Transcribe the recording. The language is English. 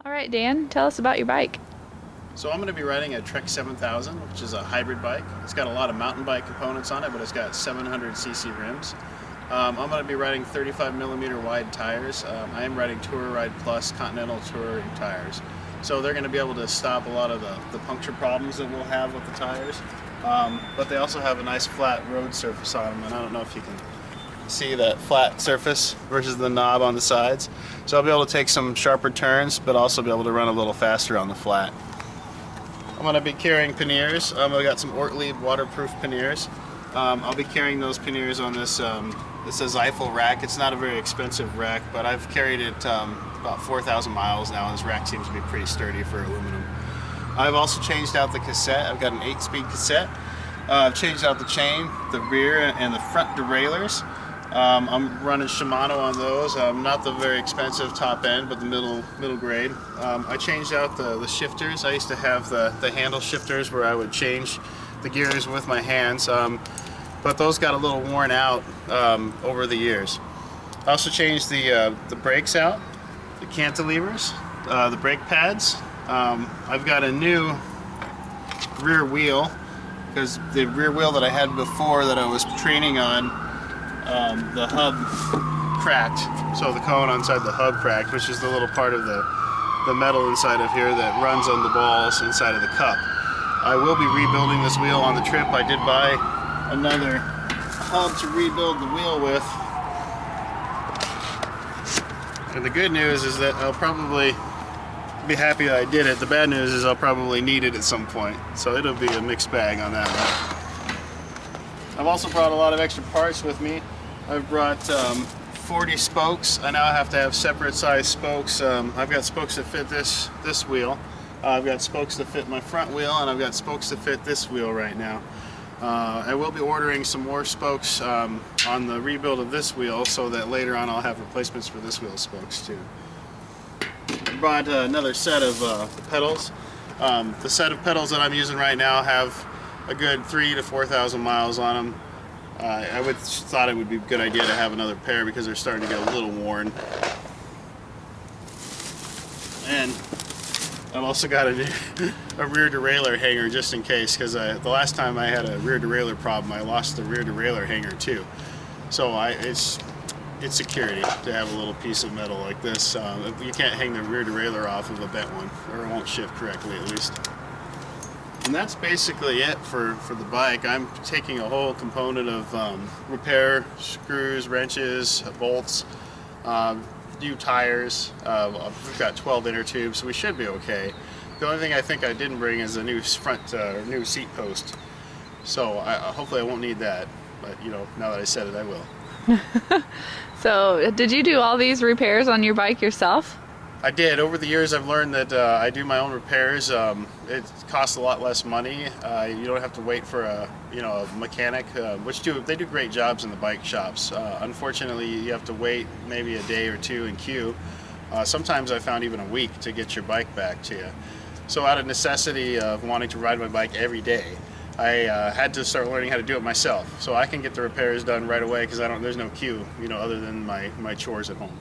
All right, Dan, tell us about your bike. So I'm going to be riding a Trek 7000, which is a hybrid bike. It's got a lot of mountain bike components on it, but it's got 700cc rims. I'm going to be riding 35mm wide tires. I am riding Tour Ride Plus Continental Touring tires. So they're going to be able to stop a lot of the puncture problems that we'll have with the tires. But they also have a nice flat road surface on them, and I don't know if you can see that flat surface versus the knob on the sides. So I'll be able to take some sharper turns, but also be able to run a little faster on the flat. I'm going to be carrying panniers. I've got some Ortlieb waterproof panniers. I'll be carrying those panniers on this, this is Eiffel rack. It's not a very expensive rack, but I've carried it about 4,000 miles now, and this rack seems to be pretty sturdy for aluminum. I've also changed out the cassette. I've got an 8-speed cassette. I've changed out the chain, the rear and the front derailleurs. I'm running Shimano on those. Not the very expensive top end, but the middle grade. I changed out the shifters. I used to have the handle shifters where I would change the gears with my hands, but those got a little worn out over the years. I also changed the brakes out, the cantilevers, the brake pads. I've got a new rear wheel because the rear wheel that I had before that I was training on, the hub cracked, so the cone inside the hub cracked, which is the little part of the metal inside of here that runs on the balls inside of the cup. I will be rebuilding this wheel on the trip. I did buy another hub to rebuild the wheel with. And the good news is that I'll probably be happy that I did it. The bad news is I'll probably need it at some point. So it'll be a mixed bag on that one. I've also brought a lot of extra parts with me. I've brought 40 spokes. I now have to have separate size spokes. I've got spokes that fit this wheel. I've got spokes that fit my front wheel, and I've got spokes that fit this wheel right now. I will be ordering some more spokes on the rebuild of this wheel, so that later on I'll have replacements for this wheel spokes too. I brought another set of pedals. The set of pedals that I'm using right now have a good 3,000 to 4,000 miles on them. I thought it would be a good idea to have another pair because they're starting to get a little worn. And I've also got a rear derailleur hanger just in case, because the last time I had a rear derailleur problem, I lost the rear derailleur hanger too. So it's security to have a little piece of metal like this. You can't hang the rear derailleur off of a bent one, or it won't shift correctly at least. And that's basically it for the bike. I'm taking a whole component of repair, screws, wrenches, bolts, new tires. We've got 12 inner tubes, so we should be okay. The only thing I think I didn't bring is a new new seat post. So hopefully I won't need that, but you know, now that I said it, I will. So, did you do all these repairs on your bike yourself? I did. Over the years I've learned that I do my own repairs. It costs a lot less money. You don't have to wait for a mechanic, which they do great jobs in the bike shops. Unfortunately, you have to wait maybe a day or two in queue. Sometimes I found even a week to get your bike back to you. So out of necessity of wanting to ride my bike every day, I had to start learning how to do it myself. So I can get the repairs done right away because there's no queue, other than my chores at home.